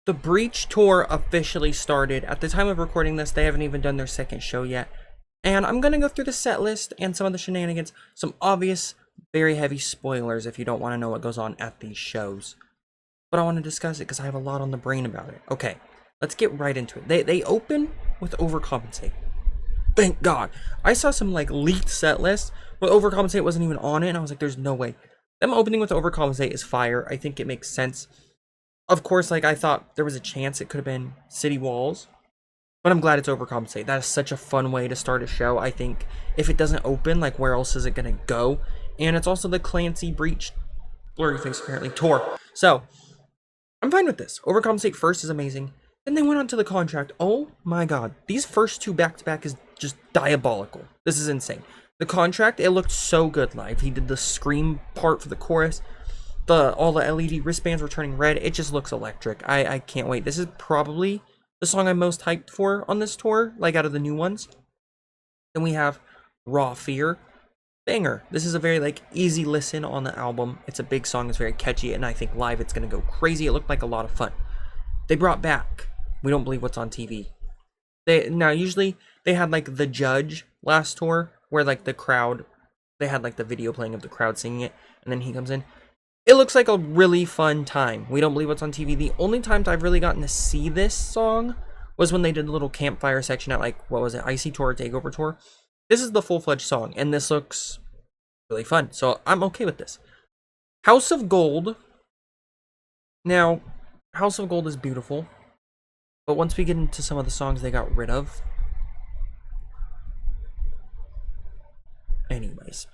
The Breach tour officially started. At the time of recording this, they haven't even done their second show yet. And I'm going to go through the set list and some of the shenanigans. Some obvious, very heavy spoilers if you don't want to know what goes on at these shows. But I want to discuss it because I have a lot on the brain about it. Okay, let's get right into it. They open with Overcompensate. Thank God. I saw some like leaked set lists where Overcompensate wasn't even on it, and I was like, there's no way. Them opening with Overcompensate is fire. I think it makes sense. Of course, like I thought there was a chance it could have been City Walls, but I'm glad it's Overcompensate. That is such a fun way to start a show. I think if it doesn't open, like where else is it gonna go? And it's also the Clancy Breach Blurry Face apparently tour. So I'm fine with this. Overcompensate first is amazing. Then they went on to the contract. Oh my god. These first two back-to-back is just diabolical. This is insane. The contract, it looked so good live. He did the scream part for the chorus. All the LED wristbands were turning red. It just looks electric. I can't wait. This is probably the song I'm most hyped for on this tour, like out of the new ones. Then we have Raw Fear. Banger. This is a very like easy listen on the album. It's a big song. It's very catchy, and I think live it's going to go crazy. It looked like a lot of fun. They brought back We Don't Believe What's on TV. Usually they had like The Judge last tour where like the crowd, they had like the video playing of the crowd singing it, and then he comes in. It looks like a really fun time. We Don't Believe What's on TV. The only times I've really gotten to see this song was when they did a little campfire section at like, what was it, Icy Tour, Takeover Tour. This is the full-fledged song, and this looks really fun, so I'm okay with this. House of Gold. Now, House of Gold is beautiful, but once we get into some of the songs they got rid of. Anyways.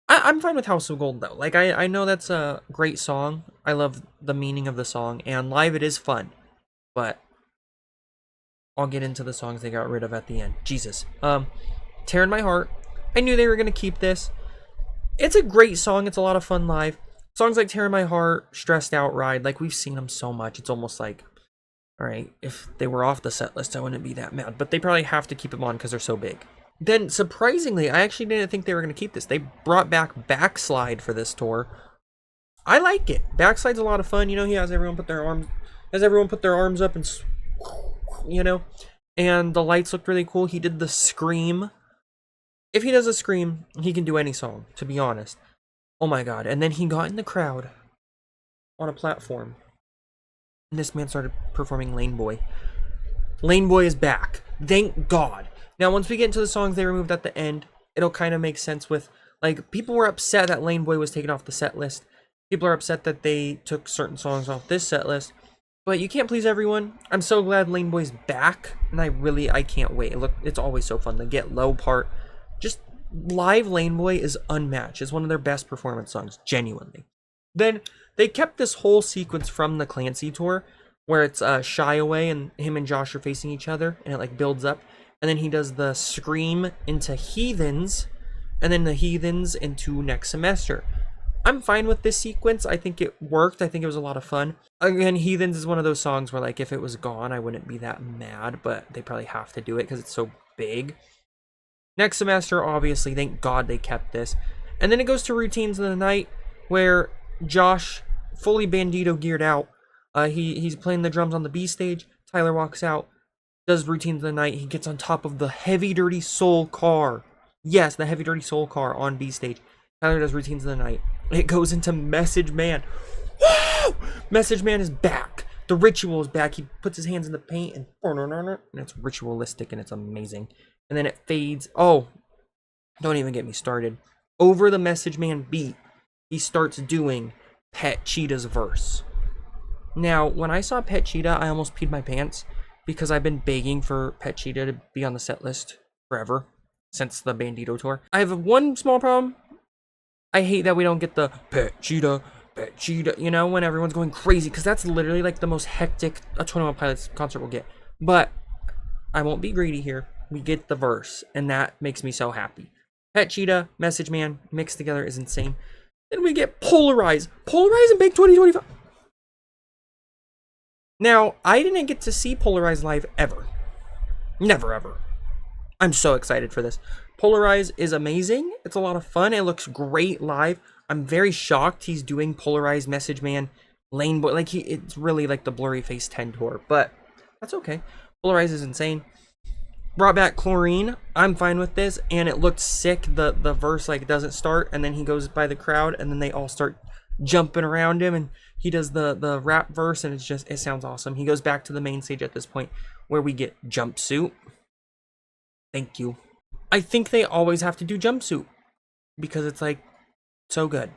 I'm fine with House of Gold, though. Like, I know that's a great song. I love the meaning of the song, and live it is fun. But I'll get into the songs they got rid of at the end. Jesus. Tear in My Heart. I knew they were going to keep this. It's a great song. It's a lot of fun live. Songs like Tear in My Heart, Stressed Out, Ride, like we've seen them so much. It's almost like, all right, if they were off the set list, I wouldn't be that mad. But they probably have to keep them on because they're so big. Then, surprisingly, I actually didn't think they were going to keep this. They brought back Backslide for this tour. I like it. Backslide's a lot of fun. You know, he has everyone put their arms up and, you know, and the lights looked really cool. He did the scream. If he does a scream, he can do any song, to be honest. Oh my god. And then he got in the crowd on a platform. And this man started performing Lane Boy. Lane Boy is back. Thank God. Now, once we get into the songs they removed at the end, it'll kind of make sense with, like, people were upset that Lane Boy was taken off the set list. People are upset that they took certain songs off this set list. But you can't please everyone. I'm so glad Lane Boy's back. And I can't wait. It's always so fun. The Get Low part. Just live Lane Boy is unmatched. It's one of their best performance songs, genuinely. Then they kept this whole sequence from the Clancy tour where it's Shy Away and him and Josh are facing each other and it like builds up. And then he does the scream into Heathens and then the Heathens into Next Semester. I'm fine with this sequence. I think it worked. I think it was a lot of fun. Again, Heathens is one of those songs where like if it was gone, I wouldn't be that mad, but they probably have to do it because it's so big. Next Semester, obviously, thank God they kept this. And then it goes to Routines of the Night, where Josh, fully Bandito geared out, he's playing the drums on the B stage. Tyler walks out, does Routines of the Night. He gets on top of the Heavy Dirty Soul car. Yes, the Heavy Dirty Soul car on B stage. Tyler does Routines of the Night. It goes into Message Man. Woo! Message Man is back. The Ritual is back. He puts his hands in the paint and it's ritualistic and it's amazing. And then it fades. Oh, don't even get me started. Over the Message Man beat, he starts doing Pet Cheetah's verse. Now, when I saw Pet Cheetah, I almost peed my pants because I've been begging for Pet Cheetah to be on the set list forever since the Bandito tour. I have one small problem. I hate that we don't get the Pet Cheetah, you know, when everyone's going crazy, because that's literally like the most hectic a 21 Pilots concert will get. But I won't be greedy here. We get the verse, and that makes me so happy. Pet Cheetah, Message Man, mixed together is insane. Then we get Polarize. Polarize in Big 2025. Now, I didn't get to see Polarize live ever. Never, ever. I'm so excited for this. Polarize is amazing. It's a lot of fun. It looks great live. I'm very shocked he's doing Polarize Message Man Lane Boy, like it's really like the Blurry Face 10 tour, but that's okay. Polarize is insane. Brought back Chlorine. I'm fine with this, and it looked sick. The verse like doesn't start, and then he goes by the crowd, and then they all start jumping around him, and he does the rap verse, and it sounds awesome. He goes back to the main stage at this point, where we get Jumpsuit. Thank you. I think they always have to do Jumpsuit because it's like so good.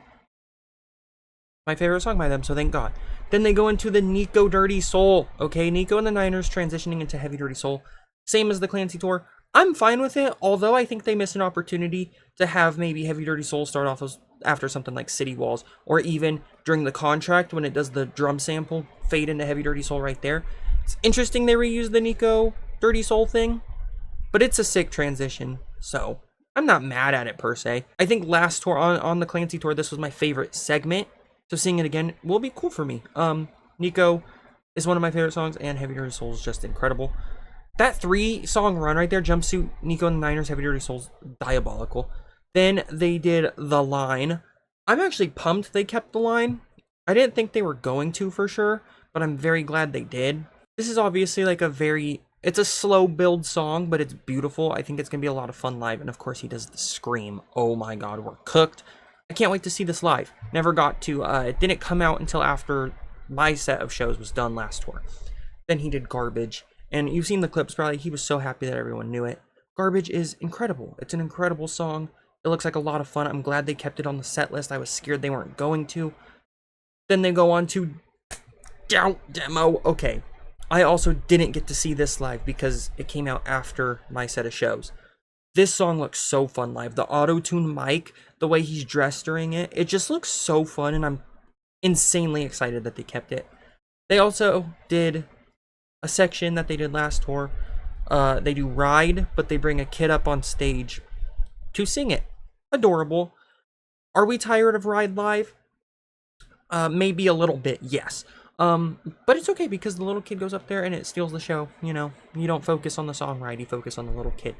My favorite song by them, so thank God. Then they go into the Nico Dirty Soul. Okay, Nico and the Niners transitioning into Heavy Dirty Soul. Same as the Clancy tour. I'm fine with it, although I think they missed an opportunity to have maybe Heavy Dirty Soul start off as, after something like City Walls, or even during the contract when it does the drum sample fade into Heavy Dirty Soul right there. It's interesting they reused the Nico Dirty Soul thing, but it's a sick transition, so I'm not mad at it per se. I think last tour on the Clancy tour, this was my favorite segment, so seeing it again will be cool for me. Nico is one of my favorite songs, and Heavy Dirty Soul is just incredible. That 3-song run right there, Jumpsuit, Nico and the Niners, Heavy Dirty Soul's diabolical. Then they did The Line. I'm actually pumped they kept The Line. I didn't think they were going to for sure, but I'm very glad they did. This is obviously like it's a slow build song, but it's beautiful. I think it's going to be a lot of fun live. And of course he does the scream. Oh my God, we're cooked. I can't wait to see this live. Never got to, it didn't come out until after my set of shows was done last tour. Then he did Garbage. And you've seen the clips probably. He was so happy that everyone knew it. Garbage is incredible. It's an incredible song. It looks like a lot of fun. I'm glad they kept it on the set list. I was scared they weren't going to. Then they go on to Doubt Demo. Okay. I also didn't get to see this live because it came out after my set of shows. This song looks so fun live. The auto-tune mic, the way he's dressed during it, it just looks so fun, and I'm insanely excited that they kept it. They also did a section that they did last tour. They do Ride, but they bring a kid up on stage to sing it. Adorable. Are we tired of Ride live? Maybe a little bit, yes. But it's okay because the little kid goes up there and it steals the show. You know, you don't focus on the song Ride, you focus on the little kid.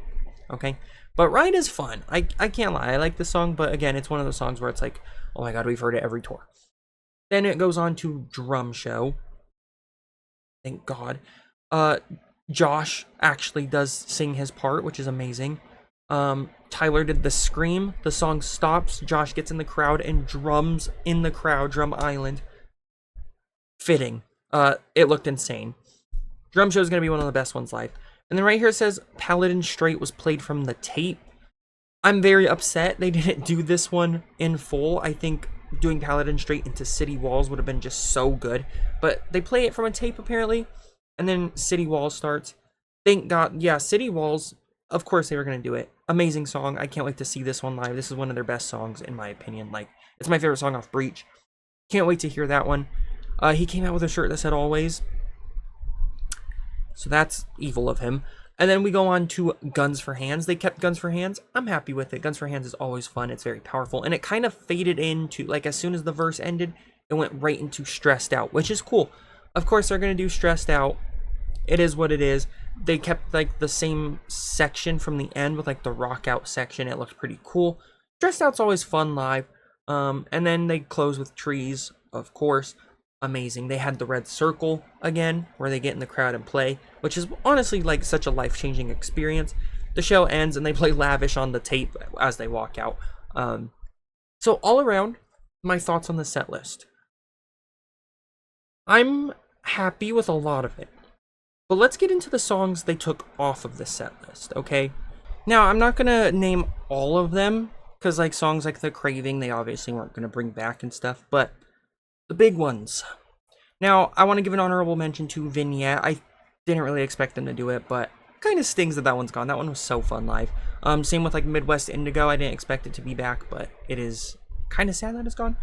Okay? But Ride is fun. I can't lie. I like the song, but again, it's one of those songs where it's like, oh my God, we've heard it every tour. Then it goes on to Drum Show. Thank God. Josh actually does sing his part, which is amazing. Tyler did the scream. The song stops. Josh gets in the crowd and drums in the crowd. Drum Island. Fitting. It looked insane. Drum Show is going to be one of the best ones live. And then right here it says Paladin Straight was played from the tape. I'm very upset they didn't do this one in full. I think doing Paladin Straight into City Walls would have been just so good. But they play it from a tape apparently. And then City Walls starts. Thank God. Yeah, City Walls, of course they were going to do it. Amazing song. I can't wait to see this one live. This is one of their best songs in my opinion. Like, it's my favorite song off Breach. Can't wait to hear that one. He came out with a shirt that said Always. So that's evil of him. And then we go on to Guns for Hands. They kept Guns for Hands. I'm happy with it. Guns for Hands is always fun. It's very powerful. And it kind of faded into, like, as soon as the verse ended, it went right into Stressed Out, which is cool. Of course, they're going to do Stressed Out. It is what it is. They kept, like, the same section from the end with, like, the rock out section. It looked pretty cool. Stressed Out's always fun live. And then they close with Trees, of course. Amazing. They had the red circle again, where they get in the crowd and play, which is honestly, like, such a life-changing experience. The show ends, and they play Lavish on the tape as they walk out. So all around, my thoughts on the set list. I'm happy with a lot of it. But let's get into the songs they took off of the set list, okay? Now, I'm not going to name all of them, because, like, songs like The Craving, they obviously weren't going to bring back and stuff, but the big ones. Now, I want to give an honorable mention to Vignette. I didn't really expect them to do it, but kind of stings that that one's gone. That one was so fun live. Same with, like, Midwest Indigo. I didn't expect it to be back, but it is kind of sad that it's gone.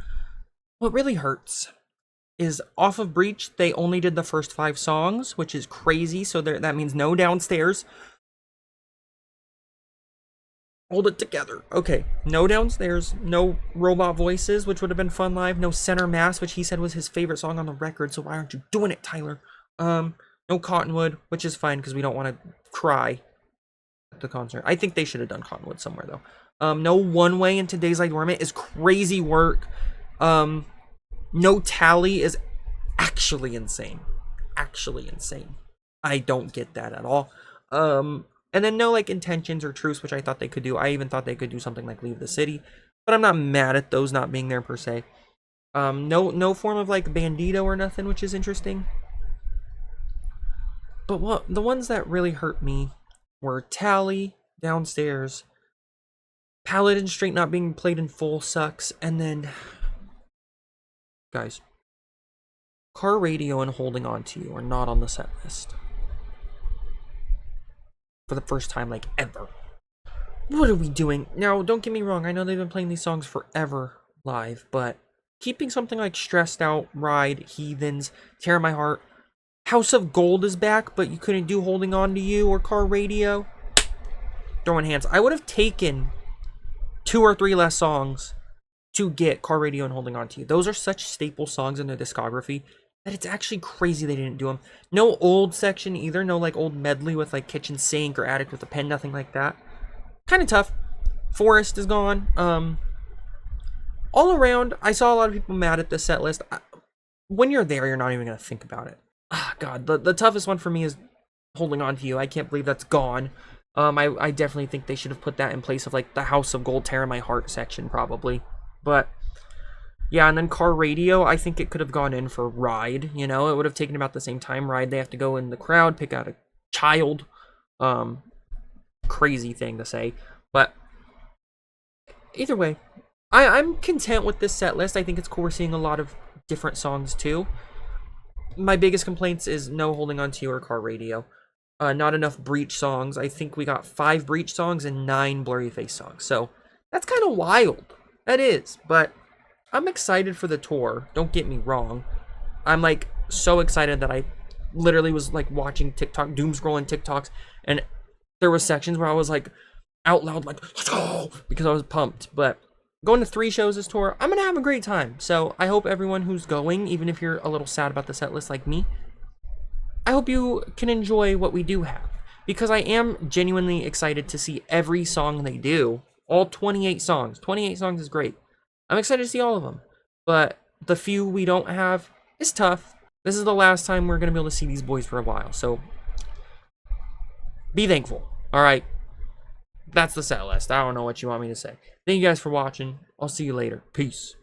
What really hurts is off of Breach, they only did the first 5 songs, which is crazy. So that means no Downstairs. Hold it together. Okay, no Downstairs, no Robot Voices, which would have been fun live, no Center Mass, which he said was his favorite song on the record, so why aren't you doing it, Tyler? No Cottonwood, which is fine, because we don't want to cry at the concert. I think they should have done Cottonwood somewhere, though. No One Way into Days Like Dormant is crazy work. No Tally is actually insane. Actually insane. I don't get that at all. And then no like intentions or truths, which I thought they could do. I even thought they could do something like leave the city, but I'm not mad at those not being there per se. No form of like bandito or nothing, which is interesting. But what the ones that really hurt me were Tally downstairs, Paladin Street not being played in full sucks, and then guys, Car Radio and Holding On to You are not on the set list for the first time like ever. What are we doing? Now, don't get me wrong, I know they've been playing these songs forever live, but keeping something like Stressed Out, Ride, Heathens, Tear My Heart, House of Gold is back, but you couldn't do Holding On to You or Car Radio. Throwing hands. I would have taken 2 or 3 less songs to get Car Radio and Holding On to You. Those are such staple songs in their discography that it's actually crazy they didn't do them. No old section either. No like old medley with like Kitchen Sink or Addict with a Pen. Nothing like that. Kind of tough. Forest is gone. All around, I saw a lot of people mad at the set list. When you're there, you're not even going to think about it. God, the toughest one for me is Holding On to You. I can't believe that's gone. I definitely think they should have put that in place of like the House of Gold, Tear My Heart section probably. But yeah, and then Car Radio, I think it could have gone in for Ride. You know, it would have taken about the same time. Ride, they have to go in the crowd, pick out a child. Crazy thing to say, but either way, I'm content with this set list. I think it's cool we're seeing a lot of different songs too. My biggest complaints is no Holding On to You or Car Radio. Not enough Breach songs. I think we got 5 Breach songs and 9 Blurry Face songs. So that's kind of wild. That is. But I'm excited for the tour. Don't get me wrong. I'm like so excited that I literally was like watching TikTok, doom scrolling TikToks, and there were sections where I was like out loud like, let's go, because I was pumped. But going to 3 shows this tour, I'm going to have a great time. So I hope everyone who's going, even if you're a little sad about the set list like me, I hope you can enjoy what we do have. Because I am genuinely excited to see every song they do. All 28 songs. 28 songs is great. I'm excited to see all of them. But the few we don't have is tough. This is the last time we're going to be able to see these boys for a while. So be thankful. Alright. That's the set list. I don't know what you want me to say. Thank you guys for watching. I'll see you later. Peace.